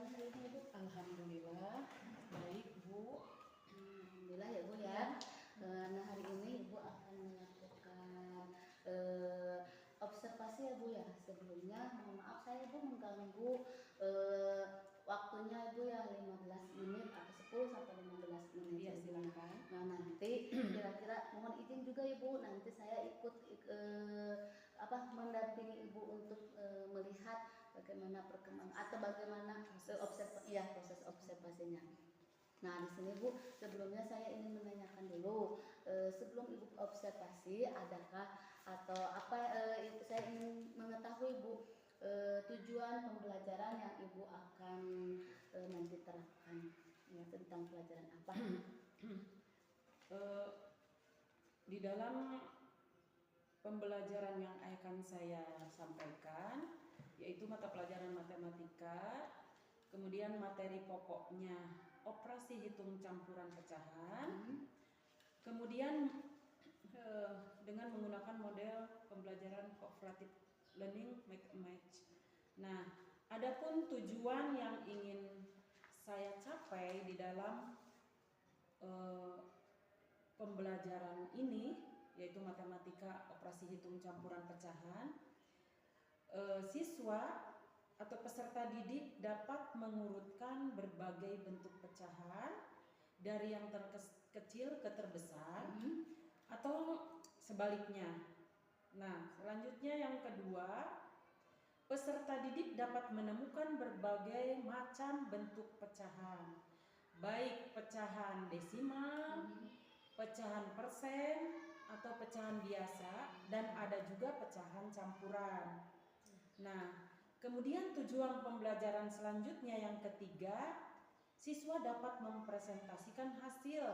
hari ini Ibu? Alhamdulillah, baik Bu. Alhamdulillah ya Bu ya. Nah hari ini Ibu akan melakukan observasi ya Bu ya. Sebelumnya mohon maaf saya Bu mengganggu waktunya Ibu ya 15 menit atau 10 sampai 15 menit. Iya silakan. Nah nanti kira-kira mohon izin juga Ibu, nanti saya ikut mendampingi Ibu untuk melihat bagaimana perkembangan atau bagaimana proses observasinya. Nah di sini Bu, sebelumnya saya ingin menanyakan dulu, sebelum Ibu observasi adakah atau saya ingin mengetahui Bu, tujuan pembelajaran yang Ibu akan nanti terapkan ya, tentang pelajaran apa? Di dalam pembelajaran yang akan saya sampaikan, yaitu mata pelajaran matematika, kemudian materi pokoknya operasi hitung campuran pecahan, kemudian dengan menggunakan model pembelajaran cooperative learning make a match. Nah, adapun tujuan yang ingin saya capai di dalam pembelajaran ini, yaitu matematika operasi hitung campuran pecahan, siswa atau peserta didik dapat mengurutkan berbagai bentuk pecahan dari yang terkecil ke terbesar atau sebaliknya. Nah, selanjutnya yang kedua, peserta didik dapat menemukan berbagai macam bentuk pecahan, baik pecahan desimal, pecahan persen, atau pecahan biasa, dan ada juga pecahan campuran. Nah, kemudian tujuan pembelajaran selanjutnya yang ketiga, siswa dapat mempresentasikan hasil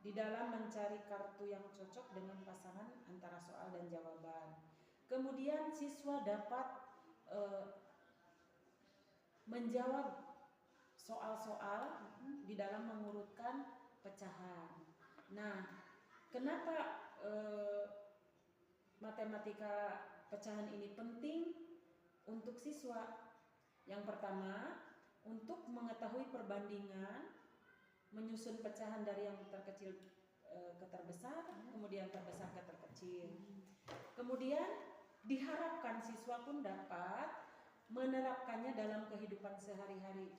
di dalam mencari kartu yang cocok dengan pasangan antara soal dan jawaban. Kemudian siswa dapat menjawab soal-soal di dalam mengurutkan pecahan. Nah, kenapa matematika pecahan ini penting untuk siswa? Yang pertama, untuk mengetahui perbandingan menyusun pecahan dari yang terkecil ke terbesar, kemudian terbesar ke terkecil. Kemudian diharapkan siswa pun dapat menerapkannya dalam kehidupan sehari-hari,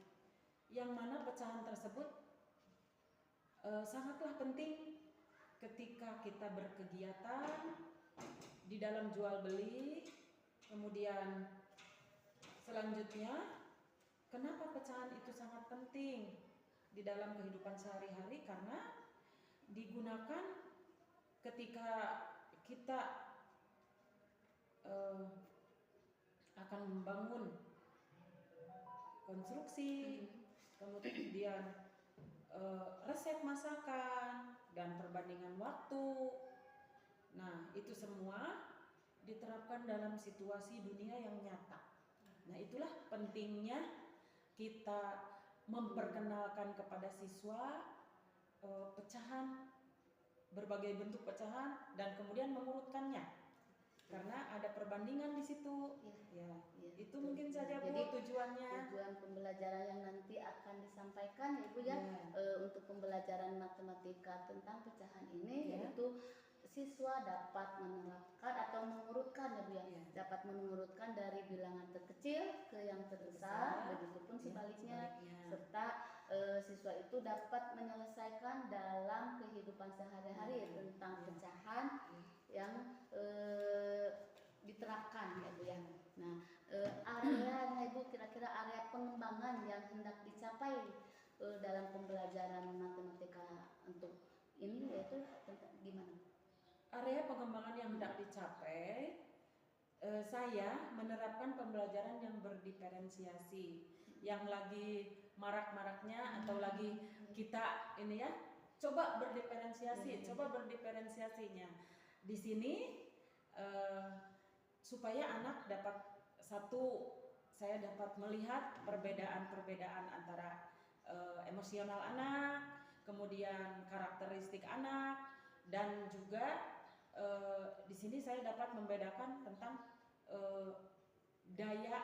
yang mana pecahan tersebut sangatlah penting ketika kita berkegiatan di dalam jual beli. Kemudian selanjutnya, kenapa pecahan itu sangat penting di dalam kehidupan sehari-hari? Karena digunakan ketika kita akan membangun konstruksi, kemudian resep masakan dan perbandingan waktu. Nah, itu semua diterapkan dalam situasi dunia yang nyata. Nah, itulah pentingnya kita memperkenalkan kepada siswa pecahan, berbagai bentuk pecahan, dan kemudian mengurutkannya, karena ada perbandingan di situ. Ya, itu betul. Mungkin saja Bu. Jadi tujuannya. Tujuan pembelajaran yang nanti akan disampaikan Ibu ya, untuk pembelajaran matematika tentang pecahan ini, yaitu siswa dapat menerapkan atau mengurutkan ya Bu ya, dapat mengurutkan dari bilangan terkecil ke yang terbesar, begitupun sebaliknya, serta siswa itu dapat menyelesaikan dalam kehidupan sehari-hari tentang pecahan yang diterapkan ya Bu ya. Nah, area Ibu, kira-kira area pengembangan yang hendak dicapai dalam pembelajaran matematika untuk ini yaitu gimana? Area pengembangan yang hendak dicapai, saya menerapkan pembelajaran yang berdiferensiasi, yang lagi marak-maraknya atau lagi kita ini ya, coba berdiferensiasinya. Di sini supaya anak dapat saya dapat melihat perbedaan-perbedaan antara emosional anak, kemudian karakteristik anak, dan juga di sini saya dapat membedakan tentang daya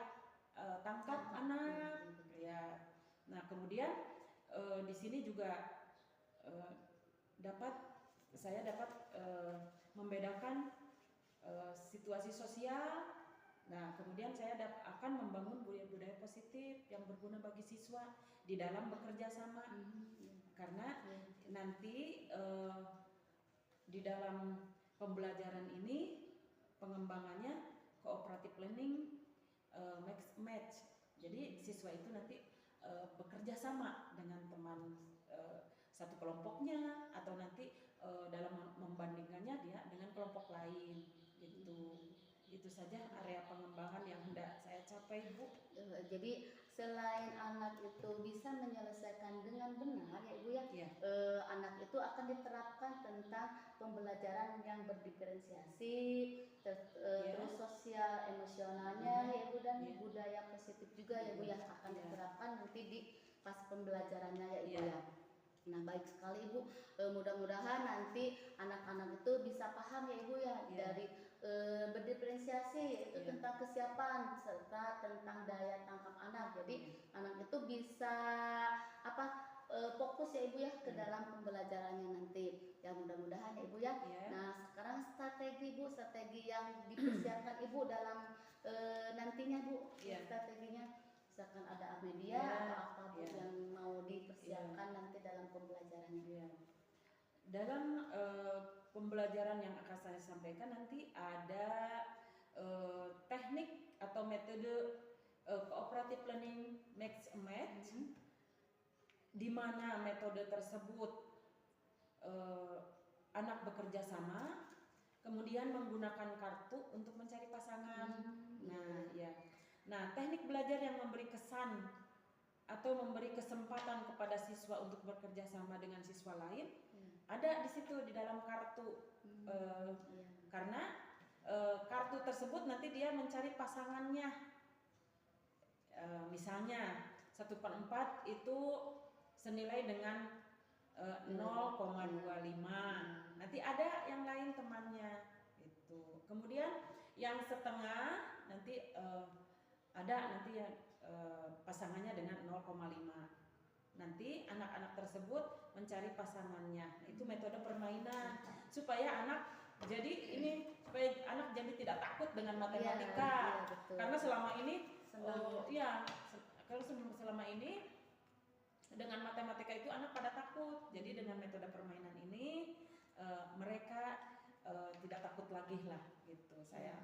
tangkap anak, Ya. Nah, kemudian di sini juga saya dapat membedakan situasi sosial. Nah, kemudian saya akan membangun budaya-budaya positif yang berguna bagi siswa di dalam bekerja sama. Karena nanti di dalam pembelajaran ini pengembangannya cooperative learning match. Jadi siswa itu nanti bekerja sama dengan teman satu kelompoknya, atau nanti dalam membandingkannya dia dengan kelompok lain gitu. Itu saja area pengembangan yang hendak saya capai, Bu. Jadi selain anak itu bisa menyelesaikan dengan benar ya Ibu ya, Ya. Anak itu akan diterapkan tentang pembelajaran yang berdiferensiasi, terus sosial emosionalnya ya Ibu, dan budaya positif juga ya Bu ya akan diterapkan nanti di pas pembelajarannya ya Ibu ya. Nah, baik sekali Ibu, mudah-mudahan nanti anak-anak itu bisa paham ya Ibu ya dari berdiferensiasi, yaitu tentang kesiapan serta tentang daya tangkap anak. Jadi anak itu bisa fokus ya Ibu ya ke dalam pembelajarannya nanti. Ya mudah-mudahan ya Ibu ya. Nah, sekarang strategi yang dipersiapkan Ibu dalam nantinya Bu, strateginya. Misalkan ada media atau apa Bu yang mau dipersiapkan nanti dalam pembelajarannya. Dalam pembelajaran yang akan saya sampaikan nanti ada teknik atau metode cooperative learning mix and match, di mana metode tersebut anak bekerja sama, kemudian menggunakan kartu untuk mencari pasangan. Nah, teknik belajar yang memberi kesan atau memberi kesempatan kepada siswa untuk bekerja sama dengan siswa lain ada di situ di dalam kartu. Karena kartu tersebut nanti dia mencari pasangannya. Misalnya 1/4 itu senilai dengan 0,25. Nanti ada yang lain temannya itu. Kemudian yang setengah nanti ada nanti yang pasangannya dengan 0,5. Nanti anak-anak tersebut mencari pasangannya. Itu metode permainan supaya anak jadi tidak takut dengan matematika. Karena selama ini selama ini dengan matematika itu anak pada takut. Jadi dengan metode permainan ini mereka tidak takut lagi lah gitu. Saya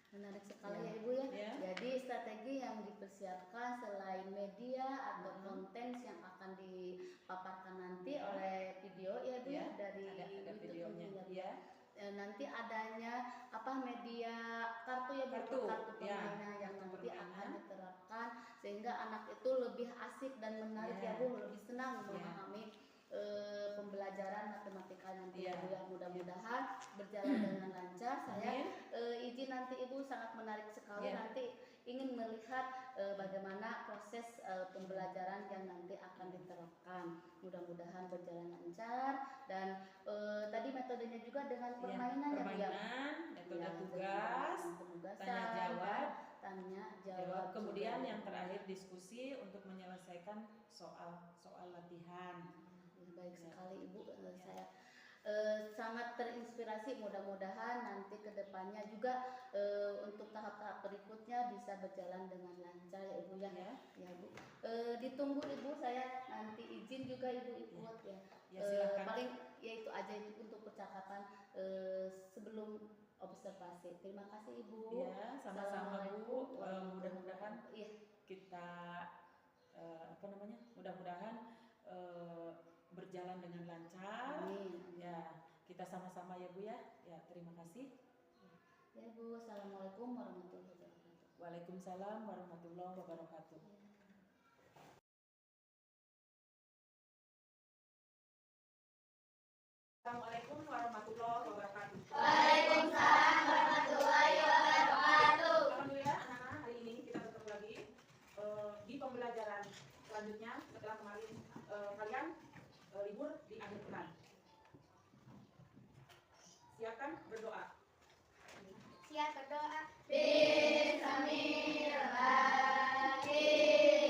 menarik sekali ya Ibu ya. Jadi strategi yang dipersiapkan selain media atau konten yang akan dipaparkan nanti oleh video ya Bu ya, dari YouTube ya. Nanti adanya media kartu ya Bu, kartu permainan yang nanti akan diterapkan sehingga anak itu lebih asik dan menarik ya Bu, lebih senang memahami pembelajaran matematika nanti ya Bu ya. Mudah-mudahan berjalan dengan lancar. Saya izin nanti Ibu, sangat menarik sekali nanti ingin melihat bagaimana proses pembelajaran yang nanti akan diterapkan. Mudah-mudahan berjalan lancar dan tadi metodenya juga dengan permainan ya Bu ya. Metode tugas, tanya jawab, kemudian yang terakhir diskusi untuk menyelesaikan soal latihan. Baik sekali Ibu, saya sangat terinspirasi. Mudah-mudahan nanti kedepannya juga untuk tahap-tahap berikutnya bisa berjalan dengan lancar ya Ibu ya. Ya Bu, ditunggu Ibu, saya nanti izin juga Ibu ikut ya. Paling ya itu aja untuk percakapan sebelum observasi. Terima kasih Ibu. Ya, sama-sama Bu. Mudah-mudahan kita mudah-mudahan berjalan dengan lancar. Ya, kita sama-sama ya Bu ya. Ya, terima kasih. Ya Bu, assalamualaikum warahmatullahi wabarakatuh. Waalaikumsalam warahmatullahi wabarakatuh. Assalamualaikum warahmatullahi wabarakatuh. Waalaikumsalam warahmatullahi wabarakatuh. Alhamdulillah anak-anak, hari ini kita bertemu lagi di pembelajaran selanjutnya setelah kemarin kalian libur di akhir pekan. Siapkan berdoa. Siap berdoa. Bismillahirrahmanirrahim.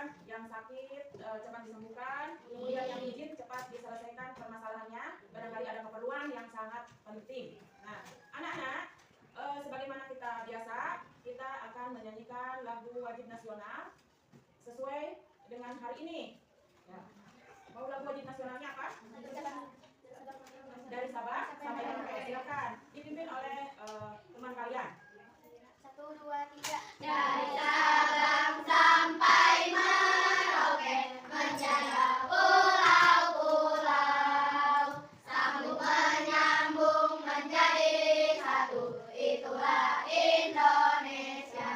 Mudah-mudahan yang sakit cepat disembuhkan, kemudian yang izin cepat diselesaikan permasalahannya. Barangkali ada keperluan yang sangat penting. Nah, anak-anak, sebagaimana kita biasa, kita akan menyanyikan lagu wajib nasional sesuai dengan hari ini. Ya. Mau lagu wajib nasionalnya apa? Dari Sabang sampai Merauke. Silakan dipimpin oleh teman kalian. 1, 2, 3. Dari Sabang sampai Merauke, menjaga pulau-pulau, sambung menyambung menjadi satu, itulah Indonesia.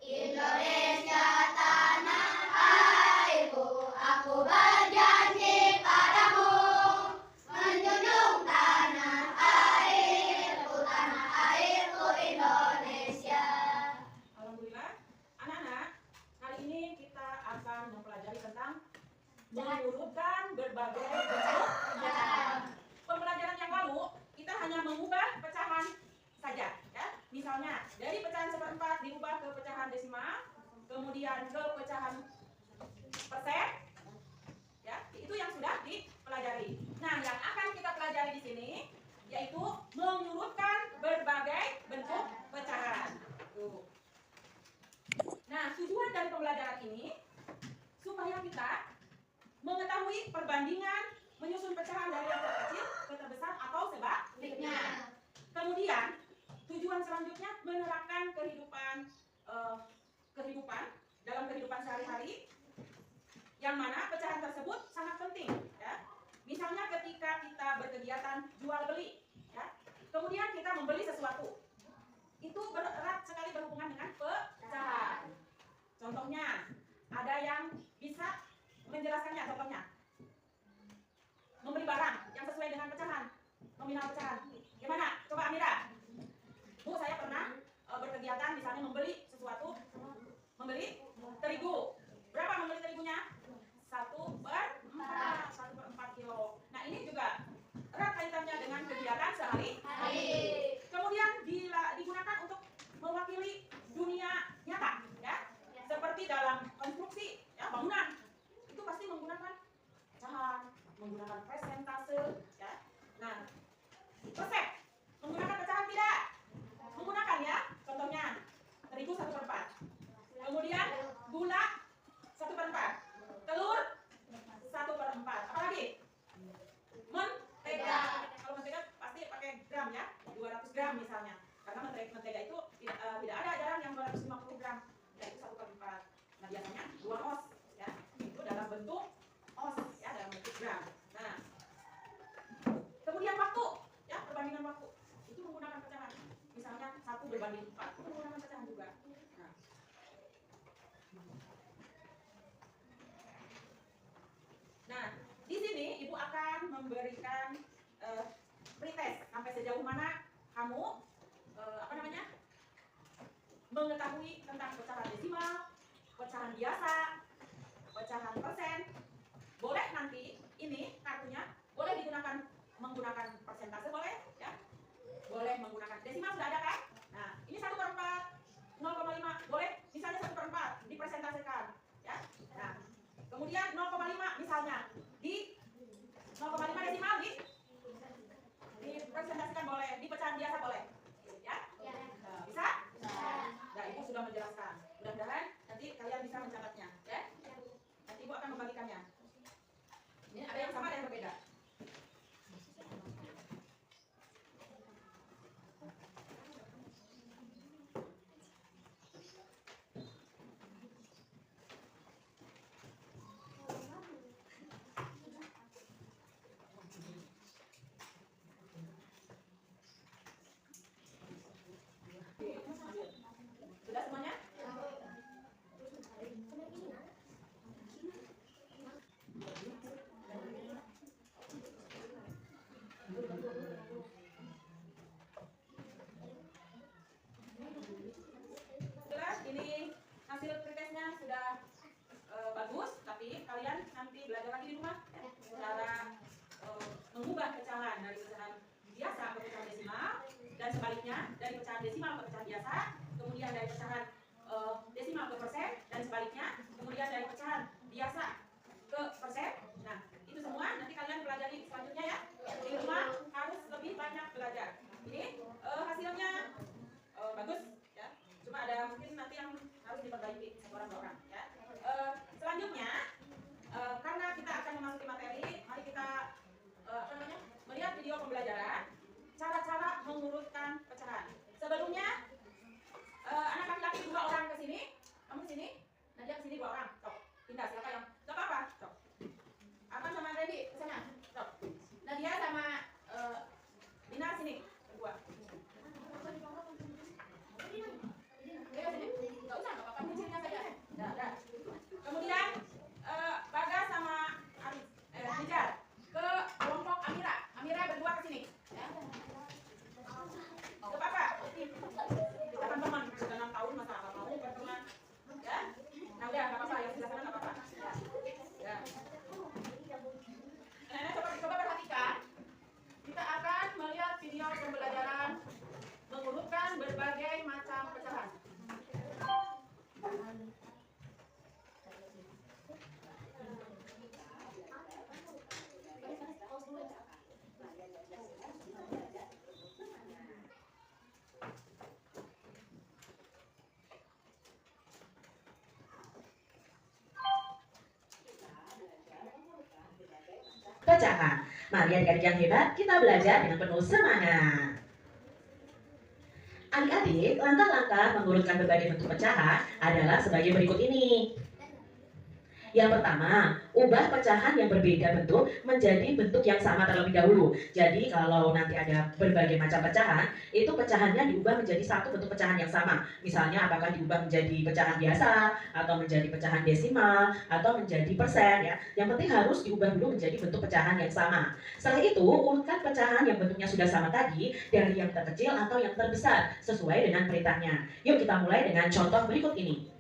Indonesia tanah airku, aku berjanji padamu, menjunjung tanah airku Indonesia. Alhamdulillah, anak-anak, kali ini kita akan mempelajari tentang mengurutkan berbagai bentuk pecahan. Pembelajaran yang lalu kita hanya mengubah pecahan saja, ya. Misalnya dari pecahan 1/4 diubah ke pecahan desimal, kemudian ke pecahan persen, ya. Itu yang sudah dipelajari. Nah, yang akan kita pelajari di sini yaitu mengurutkan berbagai bentuk pecahan. Tuh. Nah, tujuan dari pembelajaran ini supaya kita mengetahui perbandingan menyusun pecahan dari yang terkecil ke terbesar atau sebaliknya. Kemudian tujuan selanjutnya menerapkan kehidupan dalam kehidupan sehari-hari, yang mana pecahan tersebut sangat penting, ya. Misalnya ketika kita berkegiatan jual beli, ya, kemudian kita membeli sesuatu, itu erat sekali berhubungan dengan pecahan. Contohnya, ada yang bisa menjelaskannya. Contohnya, membeli barang yang sesuai dengan pecahan, nominal pecahan. Gimana? Coba Amira. Bu, saya pernah berkegiatan misalnya membeli sesuatu, membeli terigu. Berapa membeli terigunya? 1/4 kilo. Nah, ini juga erat kaitannya dengan kegiatan sehari-hari. Kemudian digunakan untuk mewakili dunia nyata, ya. Seperti dalam konstruksi, ya, bangunan. Itu pasti menggunakan pecahan, menggunakan persentase, ya. Nah, resep menggunakan pecahan tidak? Menggunakan, ya. Contohnya terigu 1/4. Kemudian gula 1/4. Telur 1/4. Apa lagi? Mentega. Kalau mentega pasti pakai gram, ya. 200 gram misalnya. Karena mentega itu tidak ada ajaran yang 250 gram. Yaitu 1/4. Nah, biasanya 2 oz, ya. Itu dalam bentuk oz, ya, dalam bentuk gram. Nah, kemudian waktu, ya, perbandingan waktu. Itu menggunakan pecahan. Misalnya 1/4. Itu menggunakan pecahan juga. Nah, di sini Ibu akan memberikan pretest sampai sejauh mana kamu mengetahui tentang pecahan desimal, pecahan biasa, pecahan persen. Boleh nanti ini kartunya boleh digunakan menggunakan persentase, boleh, ya. Boleh menggunakan desimal, sudah ada kan? Nah, ini 1/4, 0,5, boleh misalnya 1/4 dipresentasekan, ya. Nah, kemudian 0,5 misalnya di 0,5 desimal dipresentasikan, boleh, di pecahan biasa boleh, ya. Bisa? Nah, Ibu sudah menjelaskan. Mudah-mudahan nanti kalian bisa mencatatnya, ya. Nanti Ibu akan membagikannya. Ini ada yang sama, ada yang berbeda. sini 2 orang. Sok. Pindah siapa yang? Enggak apa-apa. Sok. Arman sama Randy ke sana. Sok. Nadia sama Dinar sini berdua. Ayo sini. Enggak usah, enggak apa-apa, kuncinya saja. Dah. Kemudian Bagas sama Dijar ke kelompok Amira. Amira berdua ke sini. Ya. Enggak apa-apa. Kita kan teman, sudah 6 tahun masa nggak mau berteman. Ya. Nah udah nggak apa-apa, yang sebelah sana nggak apa-apa. Ya. Nenek coba perhatikan. Kita akan melihat video pembelajaran mengurutkan berbagai macam pecahan. Pecahan. Mari adik-adik yang hebat, kita belajar dengan penuh semangat. Adik-adik, langkah-langkah mengurutkan berbagai bentuk pecahan adalah sebagai berikut ini. Yang pertama, ubah pecahan yang berbeda bentuk menjadi bentuk yang sama terlebih dahulu. Jadi kalau nanti ada berbagai macam pecahan, itu pecahannya diubah menjadi satu bentuk pecahan yang sama. Misalnya apakah diubah menjadi pecahan biasa, atau menjadi pecahan desimal, atau menjadi persen ya. Yang penting harus diubah dulu menjadi bentuk pecahan yang sama. Setelah itu, urutkan pecahan yang bentuknya sudah sama tadi dari yang terkecil atau yang terbesar sesuai dengan perintahnya. Yuk kita mulai dengan contoh berikut ini.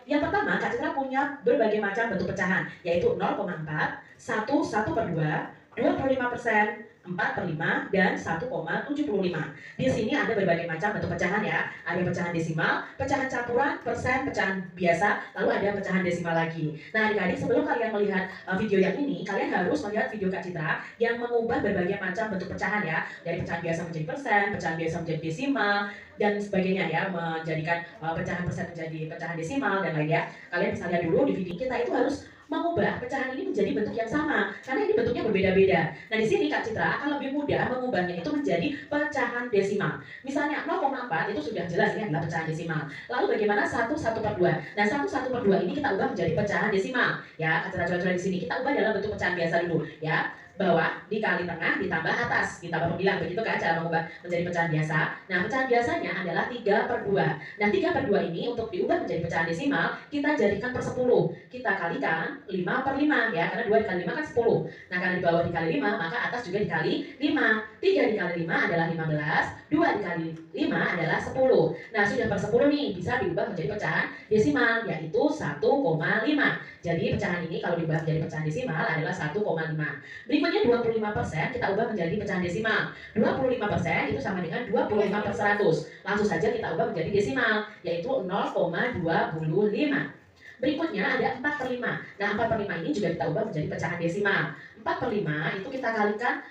Yang pertama, Kak Citra punya berbagai macam bentuk pecahan, yaitu 0,4, 1/2, 25%, 4/5, dan 1,75. Di sini ada berbagai macam bentuk pecahan ya. Ada pecahan desimal, pecahan campuran, persen, pecahan biasa, lalu ada pecahan desimal lagi. Nah adik-adik, sebelum kalian melihat video yang ini, kalian harus melihat video Kak Citra yang mengubah berbagai macam bentuk pecahan ya. Dari pecahan biasa menjadi persen, pecahan biasa menjadi desimal, dan sebagainya ya, menjadikan pecahan persen menjadi pecahan desimal dan lain ya. Kalian bisa lihat dulu di video kita itu harus mengubah pecahan ini menjadi bentuk yang sama karena ini bentuknya berbeda-beda. Nah di sini Kak Citra akan lebih mudah mengubahnya itu menjadi pecahan desimal. Misalnya 0,4 itu sudah jelas ini adalah pecahan desimal. Lalu bagaimana 1/2? Nah 1/2 ini kita ubah menjadi pecahan desimal ya. Kak Citra coba di sini kita ubah dalam bentuk pecahan biasa dulu ya. Bawah dikali tengah ditambah atas, kita baru bilang begitu kan cara mengubah menjadi pecahan biasa. Nah pecahan biasanya adalah 3/2. Nah 3/2 ini untuk diubah menjadi pecahan desimal kita jadikan per 10, kita kalikan 5/5 ya, karena 2 dikali 5 kan 10. Nah karena di bawah dikali 5 maka atas juga dikali 5. 3 dikali 5 adalah 15, 2 dikali 5 adalah 10. Nah sudah per 10 nih, bisa diubah menjadi pecahan desimal yaitu 1,5. Jadi pecahan ini kalau diubah menjadi pecahan desimal adalah 1,5. Berikutnya 25% kita ubah menjadi pecahan desimal. 25% itu sama dengan 25/100. Langsung saja kita ubah menjadi desimal, yaitu 0,25. Berikutnya ada 4/5. Nah 4/5 ini juga kita ubah menjadi pecahan desimal. 4/5 itu kita kalikan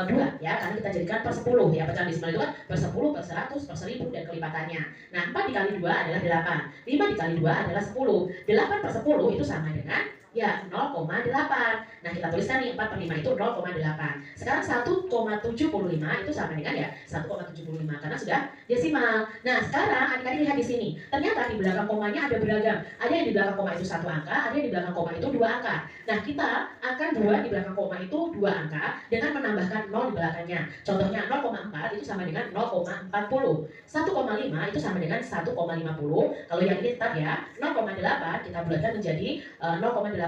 2 ya, karena kita jadikan per 10 ya. Pecahan desimal itu kan per 10, per 100, per 1000 dan kelipatannya. Nah 4 dikali 2 adalah 8, 5 dikali 2 adalah 10, 8 per 10 itu sama dengan ya 0,8. Nah kita tuliskan nih 4/5 itu 0,8. Sekarang 1,75 itu sama dengan ya 1,75 karena sudah desimal. Nah sekarang adik-adik lihat di sini. Ternyata di belakang komanya ada beragam. Ada yang di belakang koma itu 1 angka, ada yang di belakang koma itu 2 angka. Nah kita akan buat di belakang koma itu 2 angka dengan menambahkan 0 di belakangnya. Contohnya 0,4 itu sama dengan 0,40. 1,5 itu sama dengan 1,50. Kalau yang ini tetap ya 0,8 kita bulatkan menjadi 0,80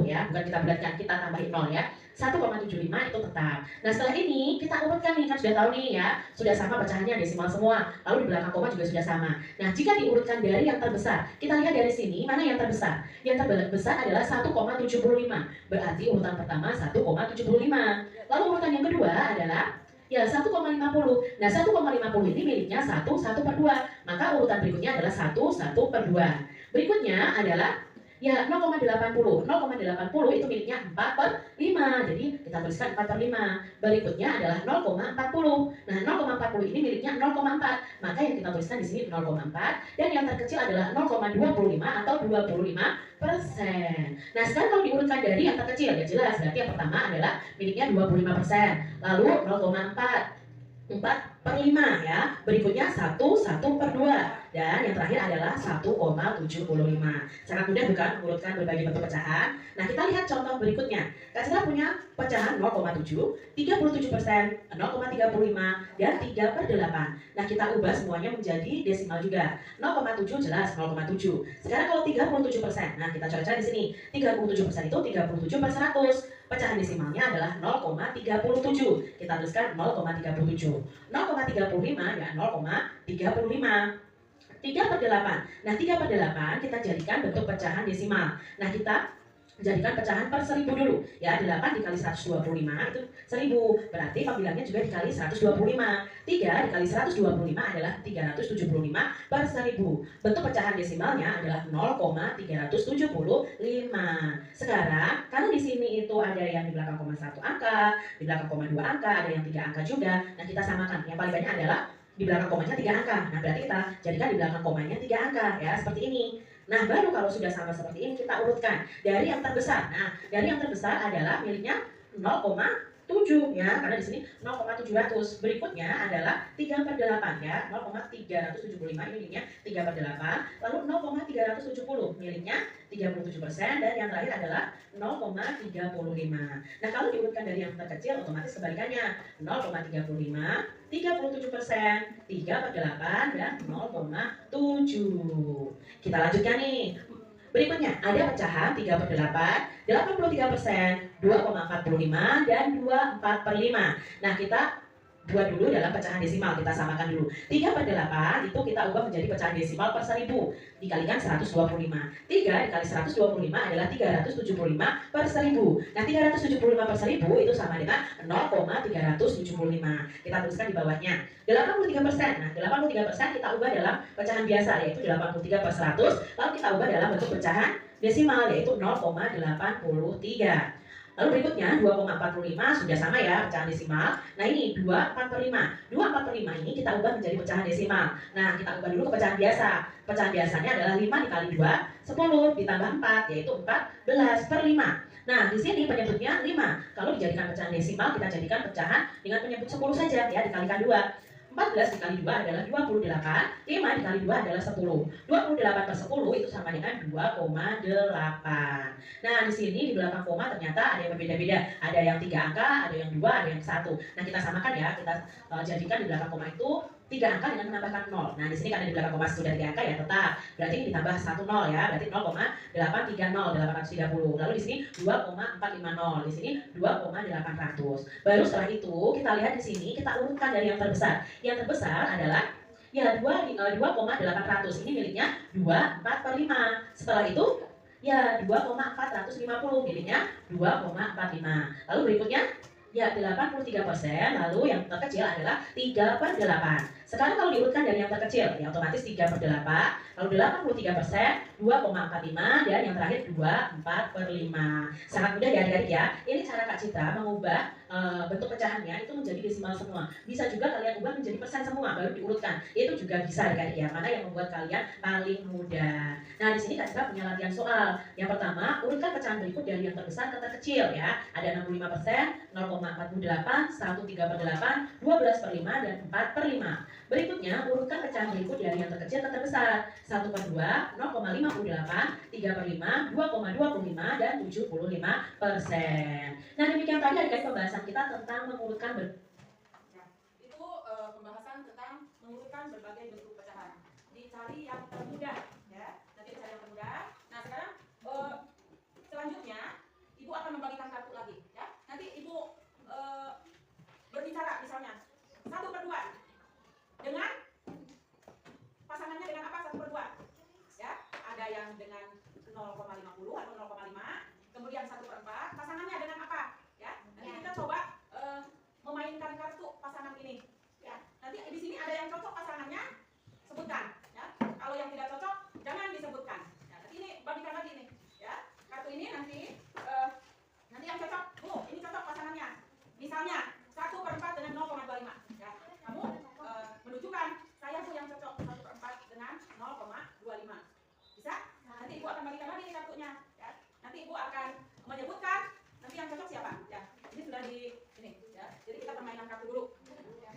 ya, bukan kita bulatkan, kita tambahin 0 ya. 1,75 itu tetap. Nah setelah ini kita urutkan nih, kan sudah tahu nih ya, sudah sama pecahannya desimal semua, lalu di belakang koma juga sudah sama. Nah jika diurutkan dari yang terbesar, kita lihat dari sini mana yang terbesar. Yang terbesar adalah 1,75, berarti urutan pertama 1,75. Lalu urutan yang kedua adalah ya 1,50. Nah 1,50 ini miliknya 1/2, maka urutan berikutnya adalah 1/2. Berikutnya adalah ya 0,80. 0,80 itu miliknya 4/5. Jadi kita tuliskan 4/5. Berikutnya adalah 0,40. Nah 0,40 ini miliknya 0,4. Maka yang kita tuliskan di sini 0,4. Dan yang terkecil adalah 0,25 atau 25%. Nah sekarang kalau diurutkan dari yang terkecil ya jelas berarti yang pertama adalah miliknya 25%. Lalu 0,4. 4 per 5 ya. Berikutnya 1 per 2. Dan yang terakhir adalah 1,75. Sangat mudah bukan mengurutkan berbagai bentuk pecahan? Nah, kita lihat contoh berikutnya. Kak Citra punya pecahan 0,7, 37%, 0,35, dan 3/8. Nah, kita ubah semuanya menjadi desimal juga. 0,7 jelas 0,7. Sekarang kalau 37%, nah kita coret-coret di sini. 37% itu 37/100. Pecahan desimalnya adalah 0,37. Kita tuliskan 0,37. 0,35 ya 0,35. 3/8. Nah, 3/8 kita jadikan bentuk pecahan desimal. Nah, kita jadikan pecahan per 1000 dulu. Ya, 8 dikali 125 itu 1000. Berarti pembilangnya juga dikali 125. 3 dikali 125 adalah 375 per 1000. Bentuk pecahan desimalnya adalah 0,375. Sekarang, karena di sini itu ada yang di belakang koma 1 angka, di belakang koma 2 angka, ada yang 3 angka juga. Nah, kita samakan. Yang paling banyak adalah di belakang komanya 3 angka. Nah, berarti kita jadikan di belakang komanya 3 angka ya, seperti ini. Nah, baru kalau sudah sama seperti ini kita urutkan dari yang terbesar. Nah, dari yang terbesar adalah miliknya 0,7 ya, karena di sini 0,700. Berikutnya adalah 3/8 ya, 0,375 ini miliknya 3/8. Lalu 0,370 miliknya 37%, dan yang terakhir adalah 0,35. Nah, kalau diurutkan dari yang terkecil otomatis kebalikannya 0,35, 37%, 3/8, dan 0,7. Kita lanjutkan nih. Berikutnya ada pecahan 3/8, 83%, 2,45, dan 24/5. Nah, kita buat dulu dalam pecahan desimal, kita samakan dulu. 3/8 itu kita ubah menjadi pecahan desimal per 1000 dikalikan 125. 3 dikali 125 adalah 375 per 1000. Nah, 375 per 1000 itu sama dengan 0,375. Kita tuliskan di bawahnya 83%. Nah, 83% kita ubah dalam pecahan biasa, yaitu 83 per 100. Lalu kita ubah dalam bentuk pecahan desimal, yaitu 0,83. Lalu berikutnya 2,45 sudah sama ya pecahan desimal. Nah, ini 24/5. 24/5 ini kita ubah menjadi pecahan desimal. Nah, kita ubah dulu ke pecahan biasa. Pecahan biasanya adalah 5 dikali 2, 10 ditambah 4, yaitu 14/5. Nah, di sini penyebutnya 5. Kalau dijadikan pecahan desimal, kita jadikan pecahan dengan penyebut 10 saja ya, dikalikan 2. 14 dikali 2 adalah 28, 5 dikali 2 adalah 10. 28 per 10 itu sama dengan 2,8. Nah, di sini di belakang koma ternyata ada yang berbeda-beda. Ada yang 3 angka, ada yang 2, ada yang 1. Nah, kita samakan ya, kita jadikan di belakang koma itu 3 angka dengan menambahkan 0. Nah, di sini karena di belakang koma sudah 3 angka ya tetap. Berarti ini ditambah 1 0 ya, berarti 0,830, 830. Lalu di sini 2,450, di sini 2,800. Baru setelah itu kita lihat di sini, kita urutkan dari yang terbesar. Yang terbesar adalah ya 2,800. Ini miliknya 24/5. Setelah itu ya 2,450 miliknya 2,45. Lalu berikutnya ya 83%, lalu yang terkecil adalah 3/8. Sekarang kalau diurutkan dari yang terkecil, ya otomatis 3/8, lalu 83%, 2,45, dan yang terakhir 24/5. Sangat mudah ya adik-adik ya. Ini cara Kak Citra mengubah bentuk pecahannya itu menjadi desimal semua. Bisa juga kalian ubah menjadi persen semua, baru diurutkan. Itu juga bisa adik-adik ya, mana yang membuat kalian paling mudah. Nah, di sini Kak Citra punya latihan soal. Yang pertama, urutkan pecahan berikut dari yang terbesar ke terkecil ya. Ada 65%, 0,48, 1/3/8, 12/5, dan 4/5. Berikutnya, urutkan pecahan berikut dari yang terkecil ke terbesar. 1/2, 0,58, 3/5, 2,25, dan 75%. Nah, demikian tadi adik-adik pembahasan kita tentang mengurutkan Itu pembahasan tentang mengurutkan berbagai bentuk pecahan. Dicari yang termudah ya. Nanti dicari yang termudah. Nah, sekarang selanjutnya Ibu akan membagikan kartu lagi ya. Nanti Ibu berbicara misalnya 1/2 dengan pasangannya dengan apa 1/2 ya. Ada yang dengan 0,50 atau 0,5, kemudian 1/4 pasangannya dengan apa ya. Nanti kita coba memainkan kartu pasangan ini ya. Nanti di sini ada yang cocok pasangannya, sebutkan ya. Kalau yang tidak cocok jangan disebutkan ya. Ini bagikan lagi nih ya. Kartu ini nanti yang cocok, ini cocok pasangannya. Misalnya 1/4 dengan 0,25 ya. Kamu menunjukkan saya yang cocok 1/4 dengan 0,25. Bisa? Nanti Ibu akan bagikan lagi nih kartunya ya. Nanti Ibu akan menyebutkan nanti yang cocok siapa ya. Ini sudah di ini ya. Jadi kita permainan kartu dulu. Ya.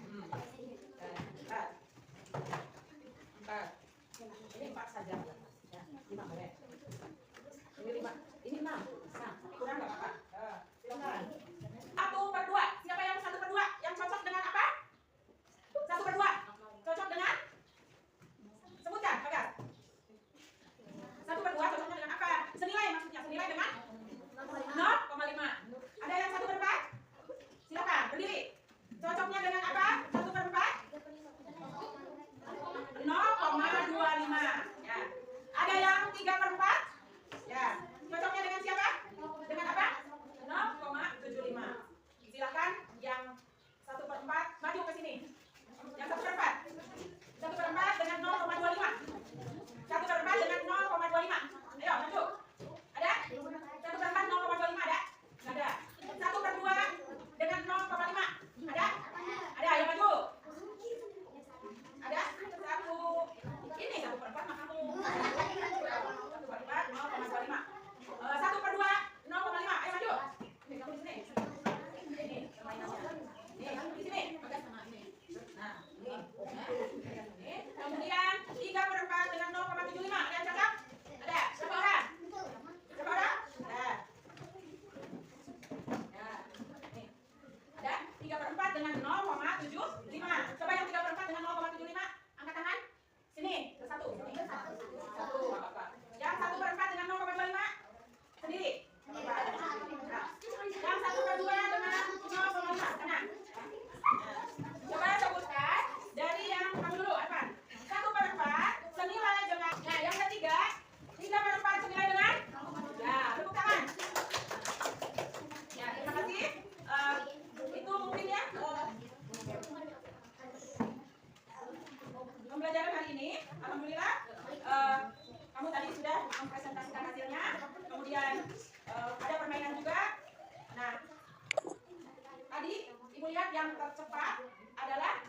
yang tercepat adalah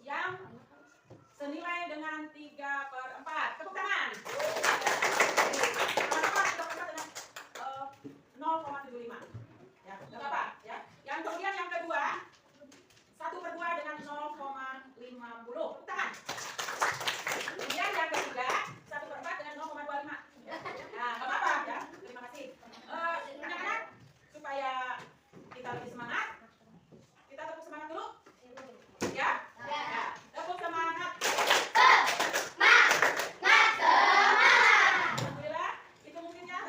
yang senilai dengan 3/4. Tepuk tangan. Yang pertama kita dengan 0,75. Ya, nggak apa-apa ya. Yang kemudian yang kedua 1/2 dengan 0,50. Tepuk tangan. Kemudian yang ketiga 1/4 dengan 0,25. Nah, nggak apa-apa ya. Terima kasih. Anak-anak, supaya kita lebih semangat, kita tepuk semangat dulu. Ya? Ya. Tepuk semangat. Alhamdulillah, itu mungkin ya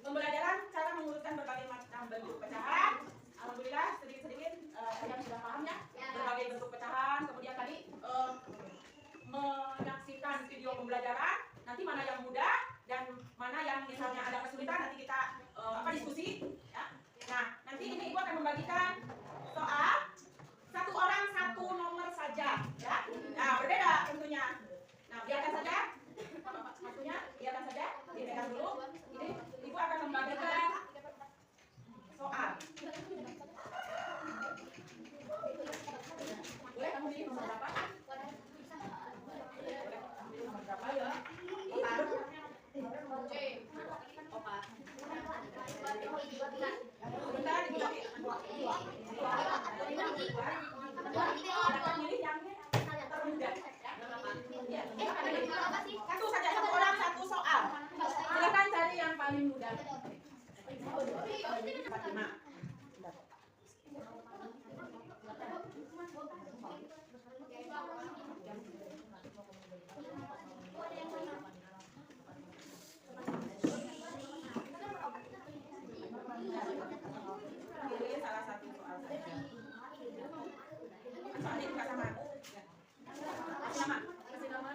pembelajaran cara mengurutkan berbagai macam bentuk pecahan. Alhamdulillah sedikit-sedikit kalian sudah paham ya berbagai bentuk pecahan. Kemudian tadi menyaksikan video pembelajaran. Nanti mana yang mudah dan mana yang misalnya ada kesulitan nanti kita diskusi. Ya. Nah nanti ini ibu akan membagikan soal satu orang satu nomor saja. Ya. Nah berbeda tentunya. Nah biarkan saja. Waktunya biarkan saja. Dipegang dulu. Ini ibu akan membagikan soal. Boleh kamu pilih nomor berapa? Berapa ya? Bentar, satu saja, satu orang satu soal. Silakan cari yang paling mudah. Fatima. Pilih salah satu soal saja. Soalnya juga sama. Kasih nama.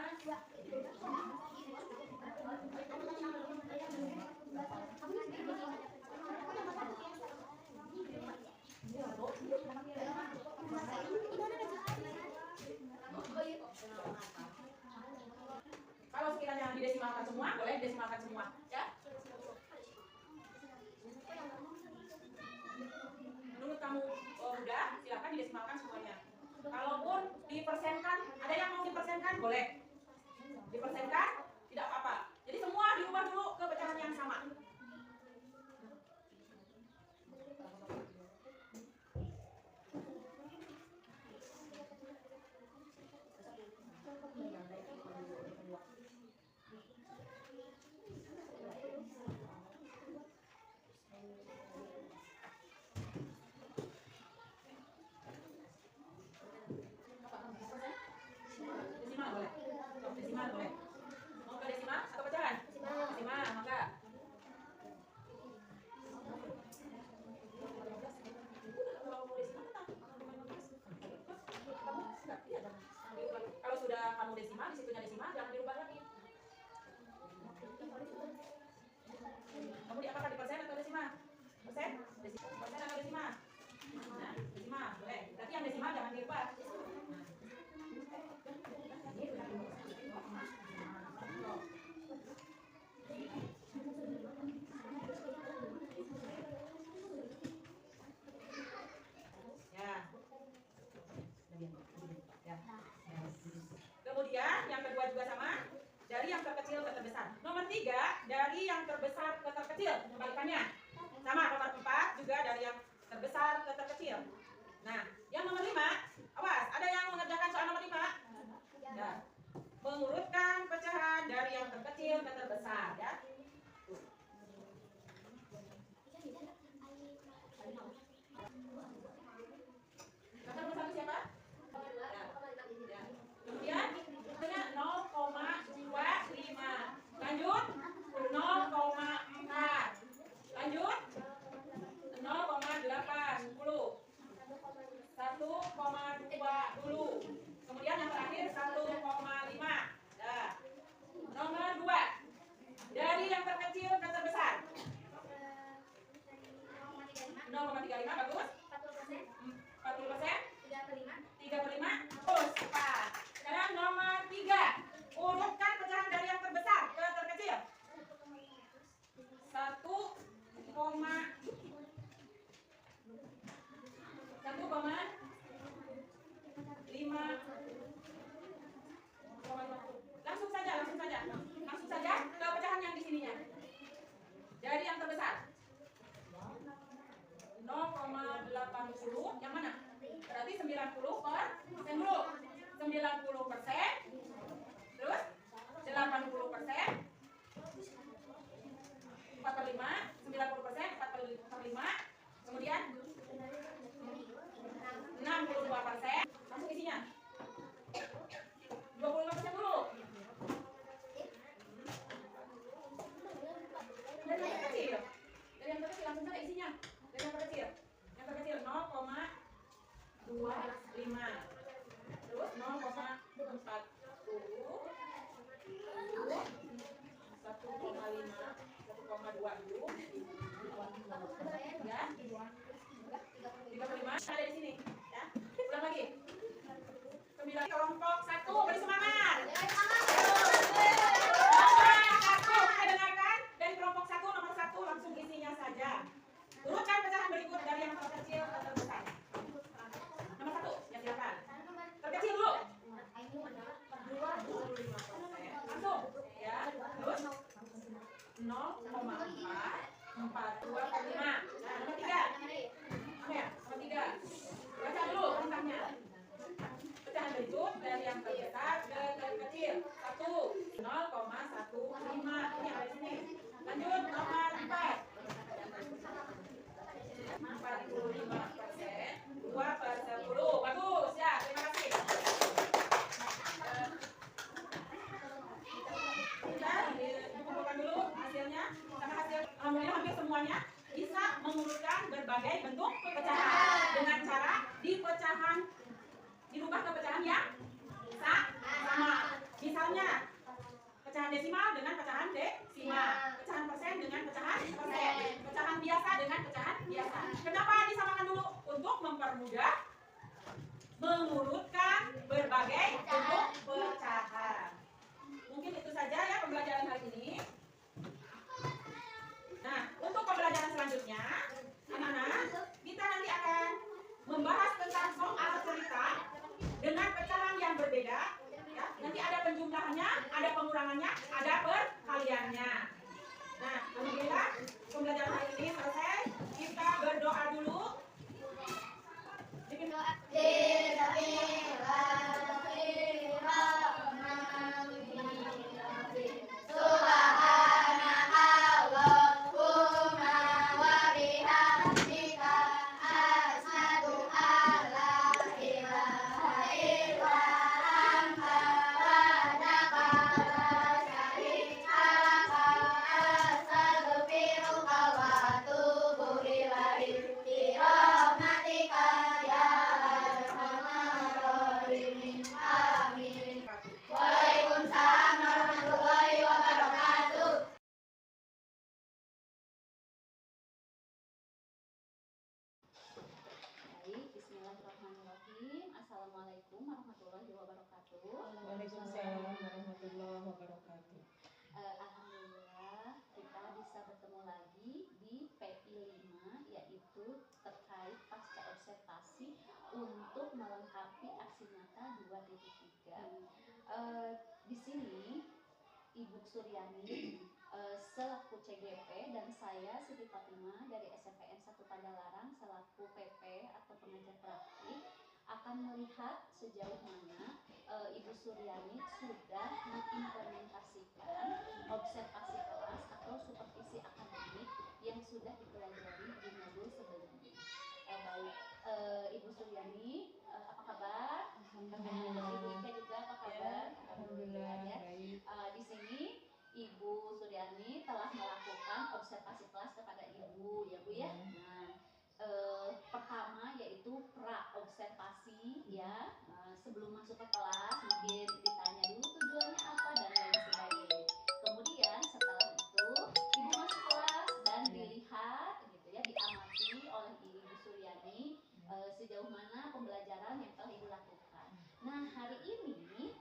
Kalau sekiranya didesimalkan semua, boleh didesimalkan semua, ya. Menurut kamu mudah, silakan didesimalkan semuanya. Kalaupun dipersenkan, ada yang mau dipersenkan, boleh. Dipersenkan, tidak apa-apa. Jadi semua diubah dulu ke pecahan yang sama. Desimal boleh. Desimal boleh. Mau ke desimal atau pecahan? Desimal, maka. Kalau sudah kamu desimal, disitunya desimal, jangan dirubah lagi. Kamu di apakah di persen atau desimal? Persen? Persen atau desimal? Nah, desimal, boleh. Berarti yang desimal jangan dirubah. Kemudian yang kedua juga sama, dari yang terkecil ke terbesar. Nomor 3 dari yang terbesar ke terkecil, kebalikannya. Sama nomor 4 juga dari yang terbesar ke terkecil. Nah, yang nomor 5, awas, ada yang mengerjakan soal nomor 5? Ya. Mengurutkan pecahan dari yang terkecil ke terbesar, ya. Nomor 1 siapa? Ya. Kemudian 0,25. Lanjut 0,4. Lanjut 0,8. 10. 1,2 dulu. Kemudian yang terakhir 1,5. Nah. Nomor 2. Dari yang terkecil ke terbesar. 0,35 bagus. 40%. 3/5. Terus 4. Sekarang nomor 3. Urutkan pecahan dari yang terbesar ke terkecil. 1,5. 80, yang mana? Berarti 90% dulu. 90%, terus 80%, 4/5, 90%, 4/5, kemudian 62%, langsung isinya. 25% dulu. Dari yang terkecil. Dari yang terkecil langsung saja isinya. Dari yang terkecil. Yang terkecil 0,25. Terus 0,40. 1,5, 1,2 dulu. Ya. 35 ada di sini, ya. Ulang lagi. 9 kelompok 1 beri semangat. Dari kelompok 1 nomor 1 langsung isinya saja. Urutkan pecahan berikut dari yang terkecil ke terbesar. Nomor 1, ya silakan. Terkecil dulu. 25%. Langsung, ya. Terus 0,4, 4,25. Nah, nomor 3. Oke, nomor 3. Baca dulu perintahnya. Pecahan berikut dari yang terbesar ke terkecil. 1, 0,15. Ini ada di sini. Lanjut nomor 4. 45%, 2/10. Bagus ya, terima kasih. Kita dikumpulkan dulu hasilnya. Sama hasil, alhamdulillah hampir semuanya bisa mengurutkan berbagai bentuk pecahan dengan cara di pecahan dirubah ke pecahan yang sama. Misalnya pecahan desimal dengan pecahan desimal, pecahan persen dengan pecahan persen, pecahan biasa dengan pecahan biasa. Kenapa disamakan dulu? Untuk mempermudah mengurutkan berbagai bentuk pecahan. Mungkin itu saja ya pembelajaran hari ini. Nah, untuk pembelajaran selanjutnya, anak-anak, kita nanti akan membahas tentang soal cerita dengan pecahan yang berbeda. Ya, nanti ada penjumlahannya, ada pengurangannya, ada perkaliannya. Nah, alhamdulillah pembelajaran hari ini selesai. Kita berdoa dulu. Bikin doa. Baik, bismillahirrahmanirrahim. Assalamualaikum warahmatullahi wabarakatuh. Waalaikumsalam warahmatullahi wabarakatuh. Alhamdulillah kita bisa bertemu lagi di PI 5, yaitu terkait pasca observasi untuk melengkapi aksi nyata 2.3. Di sini Ibu Suryani selaku CGP dan saya Siti Fatimah dari SMPN 1 Padalarang selaku PP atau pengajar praktik akan melihat sejauh mana Ibu Suryani sudah mengimplementasikan observasi kelas atau supervisi akademik yang sudah dipelajari di modul sebelumnya. Baik, Ibu Suryani, apa kabar? Ibu Ika juga apa kabar? Alhamdulillah Ya. baik. Di sini Ibu Suryani telah melakukan observasi kelas kepada Ibu, ya Bu ya. Nah, pertama yaitu pra observasi ya. Sebelum masuk ke kelas mungkin ditanya dulu tujuannya apa dan lain sebagainya. Kemudian setelah itu Ibu masuk kelas dan dilihat gitu ya, diamati oleh Ibu Suryani sejauh mana pembelajaran yang telah Ibu lakukan. Nah, hari ini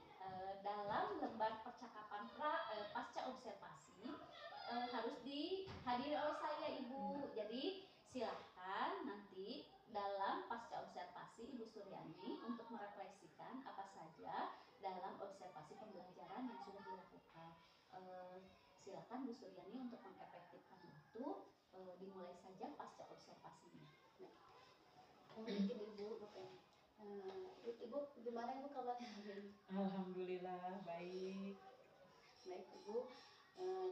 dalam lembar percakapan pasca observasi harus dihadiri oleh saya Ibu. Jadi silahkan nanti dalam pasca observasi Ibu Suryani untuk merefleksikan apa saja dalam observasi pembelajaran yang sudah dilakukan. Silakan Bu Suryani untuk mengefektifkan waktu, dimulai saja pasca observasinya. mungkin Ibu. Ibu gimana Ibu kabarnya hari ini? Alhamdulillah baik. Baik Ibu.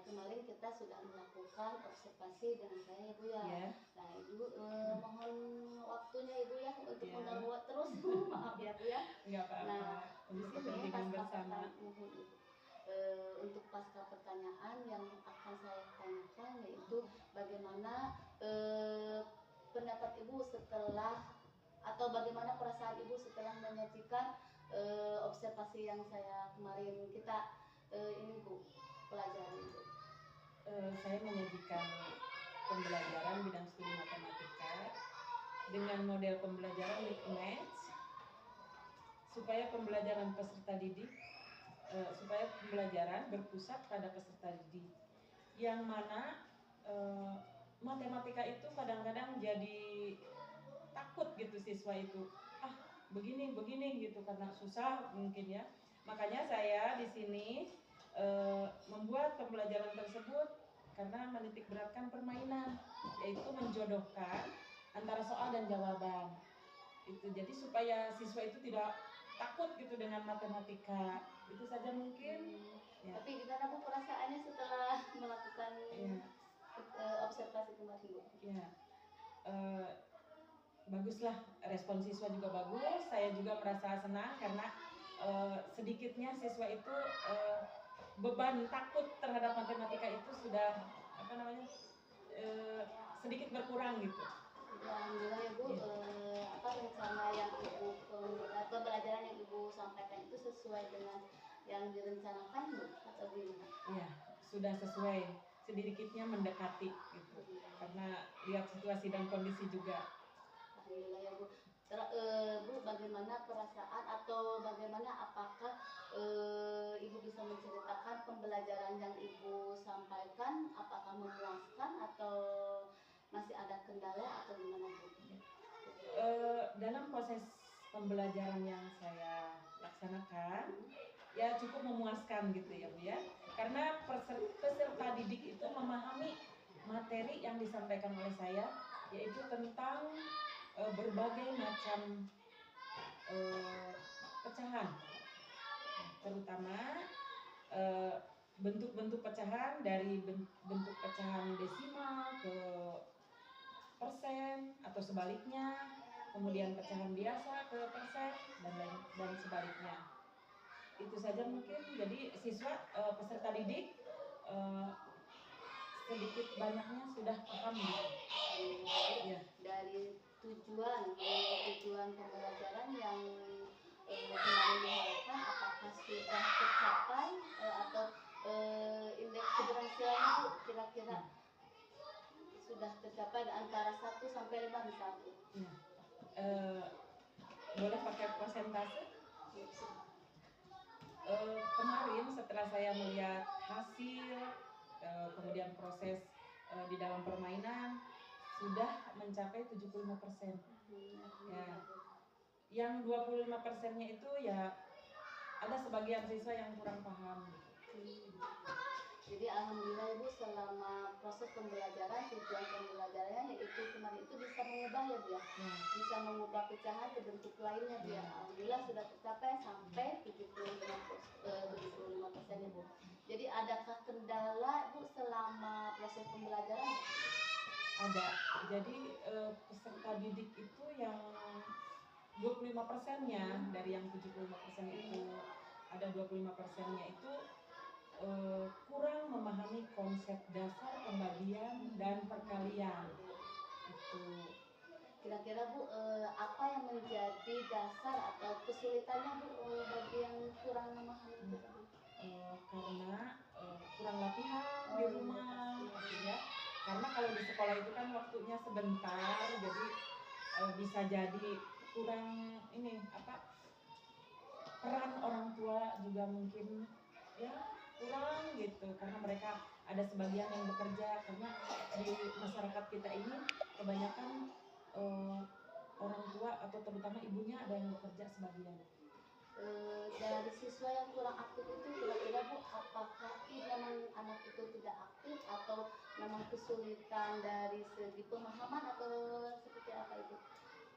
Kemarin kita sudah melakukan observasi dengan saya Ibu ya. Ya. Nah Ibu mohon waktunya Ibu ya untuk Ya. mengganggu terus. Maaf ya Bu ya. Enggak apa-apa. Nah, di Untuk sini kepentingan pasca bersama. untuk pasca pertanyaan yang akan saya tanyakan yaitu bagaimana pendapat Ibu setelah atau bagaimana perasaan Ibu setelah menyajikan observasi yang saya kemarin kita ini Bu pelajari Bu. Saya menyajikan pembelajaran bidang studi matematika dengan model pembelajaran with match supaya pembelajaran peserta didik supaya pembelajaran berpusat pada peserta didik, yang mana matematika itu kadang-kadang jadi takut gitu siswa itu, begini gitu karena susah mungkin ya. Makanya saya di sini membuat pembelajaran tersebut karena menitik beratkan permainan, yaitu menjodohkan antara soal dan jawaban. Itu jadi supaya siswa itu tidak takut gitu dengan matematika. Itu saja mungkin. Ya. Tapi gimana Bu perasaannya setelah melakukan observasi kemarin Bu? Ya. Baguslah, respon siswa juga bagus. Saya juga merasa senang karena sedikitnya siswa itu beban takut terhadap matematika itu sudah sedikit berkurang gitu. Alhamdulillah ya Bu, rencana yang Ibu pembelajaran yang Ibu sampaikan itu sesuai dengan yang direncanakan Bu atau gimana? Iya, sudah sesuai, sedikitnya mendekati gitu. Karena lihat situasi dan kondisi juga. Alhamdulillah ya Bu. Bu, bagaimana perasaan atau bagaimana apakah Ibu bisa menceritakan pembelajaran yang Ibu sampaikan, apakah memuaskan atau masih ada kendala atau gimana Bu? Dalam proses pembelajaran yang saya laksanakan ya cukup memuaskan gitu ya Bu ya, karena peserta didik itu memahami materi yang disampaikan oleh saya, yaitu tentang berbagai macam pecahan, terutama bentuk-bentuk pecahan dari bentuk pecahan desimal ke persen atau sebaliknya, kemudian pecahan biasa ke persen dan sebaliknya. Itu saja mungkin. Jadi siswa peserta didik sedikit banyaknya sudah paham gitu. Ya. Dari tujuan pembelajaran yang kemarin diharapkan apakah sudah tercapai atau indeks keberhasilannya Bu kira-kira sudah tercapai antara 1 sampai 5 misalnya. Ya. Boleh pakai persentase? Kemarin setelah saya melihat hasil kemudian proses di dalam permainan sudah mencapai 75%. Ya. Yang 25%-nya itu ya ada sebagian siswa yang kurang paham. Jadi alhamdulillah Ibu selama proses pembelajaran tujuan pembelajarannya yaitu kemarin itu bisa mengubah ya Bu ya. Bisa mengubah pecahan ke bentuk lainnya Bu ya. Alhamdulillah sudah tercapai sampai 75% ya Bu. Jadi adakah kendala Bu selama proses pembelajaran? Ada. Jadi peserta didik itu yang 25%-nya dari yang 75% itu ada 25%-nya itu kurang memahami konsep dasar pembagian dan perkalian. Itu. Kira-kira Bu apa yang menjadi dasar atau kesulitannya Bu bagi yang kurang memahami itu? Karena kurang latihan di rumah, ya. Karena kalau di sekolah itu kan waktunya sebentar, jadi bisa jadi kurang peran orang tua juga mungkin ya kurang gitu, karena mereka ada sebagian yang bekerja, karena di masyarakat kita ini kebanyakan orang tua atau terutama ibunya ada yang bekerja sebagian. Dari siswa yang kurang aktif itu kira-kira Bu apakah memang anak itu tidak aktif atau memang kesulitan dari segi pemahaman atau seperti apa itu?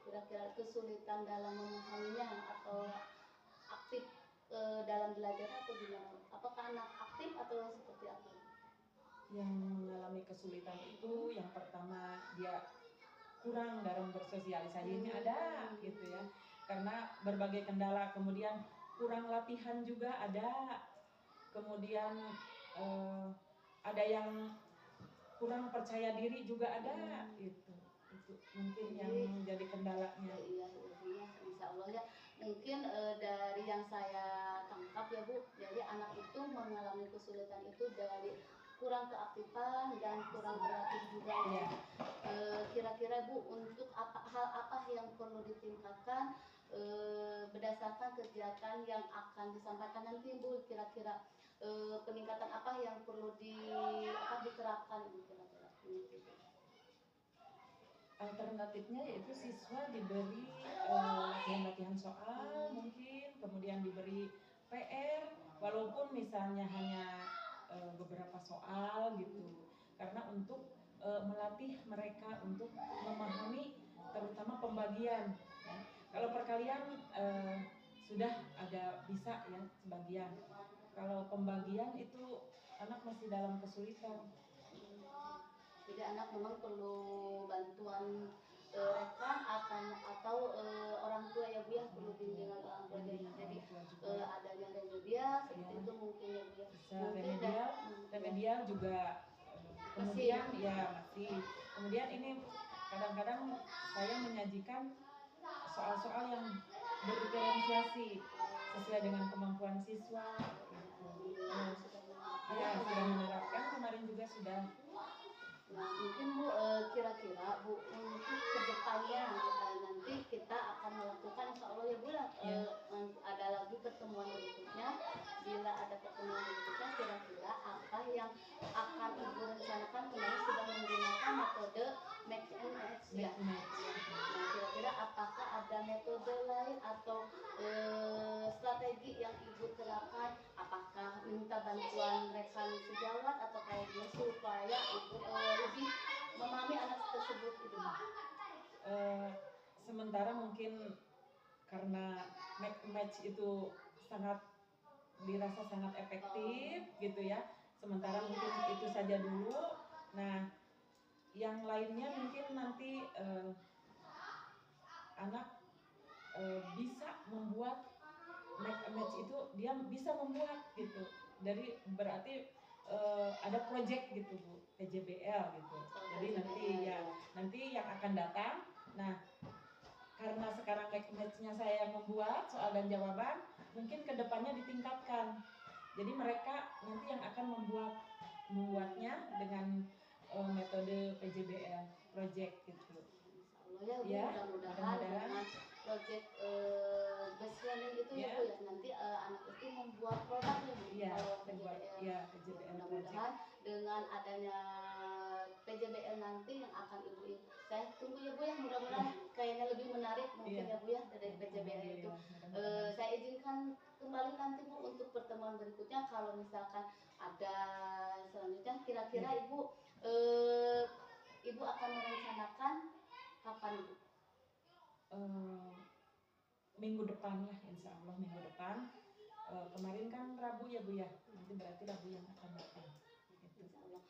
kira-kira kesulitan dalam memahaminya atau aktif dalam belajar atau gimana? Apakah anak aktif atau seperti apa? Yang mengalami kesulitan itu yang pertama dia kurang dalam bersosialisasinya ada gitu ya, karena berbagai kendala, kemudian kurang latihan juga ada, kemudian ada yang kurang percaya diri juga ada, itu mungkin yang jadi kendalanya. Iya, insya Allah ya. Mungkin dari yang saya tangkap ya Bu, jadi anak itu mengalami kesulitan itu dari kurang keaktifan dan kurang berlatih juga ya. Kira-kira Bu, untuk hal apa yang perlu ditingkatkan berdasarkan kegiatan yang akan disampaikan nanti Bu, kira-kira peningkatan apa yang perlu diterapkan Bu, kira-kira? Alternatifnya yaitu siswa diberi latihan soal mungkin, kemudian diberi PR walaupun misalnya hanya beberapa soal gitu, karena untuk melatih mereka untuk memahami terutama pembagian ya. Kalau perkalian sudah ada bisa ya sebagian, kalau pembagian itu anak masih dalam kesulitan. Jadi anak memang perlu bantuan rekan atau orang tua ya Bu ya, perlu bimbingan orang tua. Jadi ada yang remedial seperti itu mungkin ya Bu ya. Bisa remedial juga kemudian ya masih. Kemudian ini kadang-kadang saya menyajikan soal-soal yang berdiferensiasi sesuai dengan kemampuan siswa gitu. Ya sudah menerapkan, kemarin juga sudah. Nah, mungkin Bu kira-kira Bu untuk kedepannya nanti kita akan melakukan insya Allah ya Bu lah ada lagi pertemuan berikutnya. Bila ada pertemuan berikutnya, kira-kira apa yang akan Ibu rencanakan? Kemarin sudah menggunakan metode mix and match ya. Nah, kira-kira apakah ada metode lain atau strategi yang Ibu terapkan? Apakah minta bantuan rekan sejawat atau kayak gini supaya Ibu lebih memahami anak tersebut itu? Sementara mungkin karena match itu dirasa sangat efektif gitu ya, sementara mungkin itu saja dulu. Nah yang lainnya mungkin nanti anak bisa membuat match itu, dia bisa membuat gitu, dari berarti ada project gitu Bu, PJBL gitu. Jadi nanti yang akan datang, nah karena sekarang match-nya saya yang membuat soal dan jawaban, mungkin kedepannya ditingkatkan. Jadi mereka nanti yang akan membuatnya dengan metode PJBL project gitu. Ya, mudah-mudahan dengan project best learning itu ya Bu ya, nanti anak itu membuat produk ya Bu. Kalau PJBL, mudah-mudahan dengan adanya PJBL nanti yang akan Ibu, saya tunggu ya Bu ya, mudah-mudahan kayaknya lebih menarik mungkin ya Bu ya dari PJBL itu. Saya izinkan kembali nanti Bu untuk pertemuan berikutnya, kalau misalkan ada selanjutnya, kira-kira Ibu akan merencanakan kapan Bu? Minggu depan lah, insya Allah minggu depan. Kemarin kan Rabu ya Bu ya, nanti berarti Rabu yang akan datang. Insya Allah.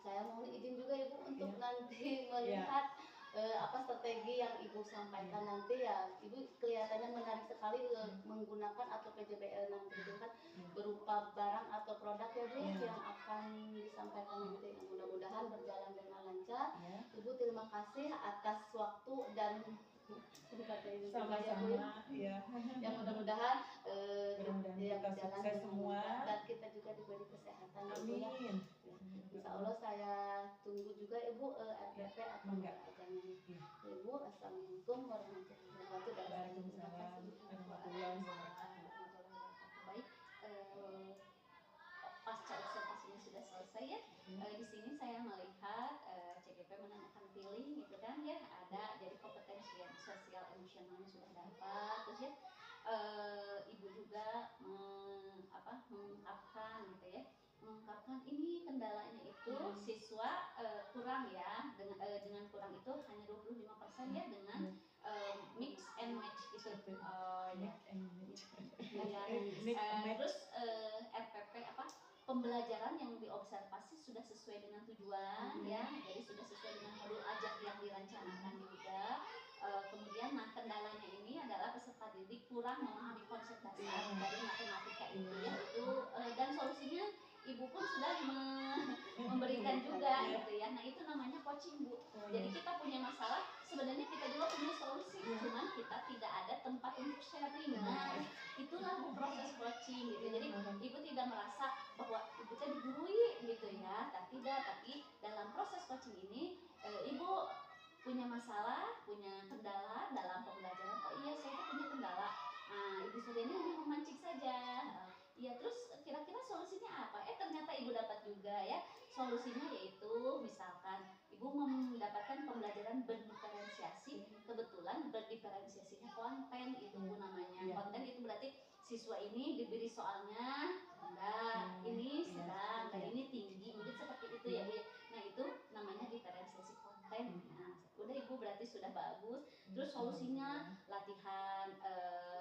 Saya mau izin juga Ibu untuk nanti melihat apa strategi yang Ibu sampaikan nanti ya. Ibu kelihatannya menarik sekali menggunakan atau PJBL nanti itu kan berupa barang atau produk ya Bu yang akan disampaikan nanti. Mudah-mudahan berjalan dengan lancar. Ibu terima kasih atas waktu dan sama-sama ya. Yang mudah-mudahan kita sukses semua dan kita juga diberi kesehatan. Amin. Insya Allah saya tunggu juga Ibu RPP atau acaranya. Ibu, assalamualaikum warahmatullahi wabarakatuh. Waalaikumsalam warahmatullahi wabarakatuh. Baik, pasca observasinya sudah selesai ya. Di sini saya melihat CGP menanyakan feeling gitu kan ya, ada jadi kompetensi yang sosial emosionalnya sudah dapat, terus ya Ibu juga mengungkapkan gitu ya, mengungkapkan ini kendalanya itu siswa kurang ya, dengan kurang itu hanya 25% ya, dengan Oh ya. Ya, Match. terus RPP apa pembelajaran yang diobservasi sudah sesuai dengan tujuan ya, jadi sudah sesuai dengan modul ajar yang direncanakan juga. Kemudian nah kendalanya ini adalah peserta didik kurang memahami konsep dasar dari matematika itu ya itu dan solusinya ibu pun sudah memberikan juga gitu ya. Nah itu namanya coaching Bu. Jadi kita punya masalah, sebenarnya kita juga punya solusi, cuman kita tidak ada tempat untuk sharing. Nah itulah Bu proses coaching gitu. Jadi ibu tidak merasa bahwa ibu teh digurui gitu ya, tapi dalam proses coaching ini ibu punya masalah, punya kendala dalam pembelajaran. Oh iya saya punya kendala. Nah ibu Suryani hanya memancing saja. Iya terus kira-kira solusinya apa? Ternyata ibu dapat juga ya. Solusinya yaitu misalkan ibu mendapatkan pembelajaran berdiferensiasi, kebetulan berdiferensiasinya konten itu Bu namanya. Konten itu berarti siswa ini diberi soalnya rendah, ini sedang, dan ini tinggi, mungkin seperti itu ya Bu. Nah itu namanya diferensiasi konten. Nah udah ibu berarti sudah bagus. Terus solusinya latihan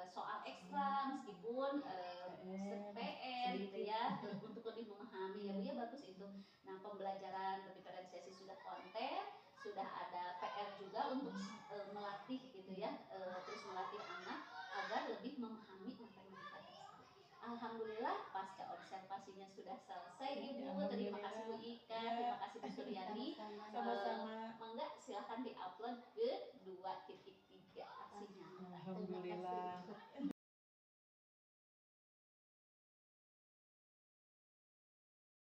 soal ekstra meskipun PR gitu ya untuk lebih memahami ya Bu ya, bagus itu. Nah pembelajaran diferensiasi sudah konten, sudah ada PR juga untuk melatih gitu ya, terus melatih anak agar lebih memahami matematika tersebut. Alhamdulillah pasca observasinya sudah selesai Ibu. Terima kasih Bu Ika, terima kasih Bu Suryani. Sama-sama. Mangga silahkan diupload ke 2.3 aksinya. Alhamdulillah.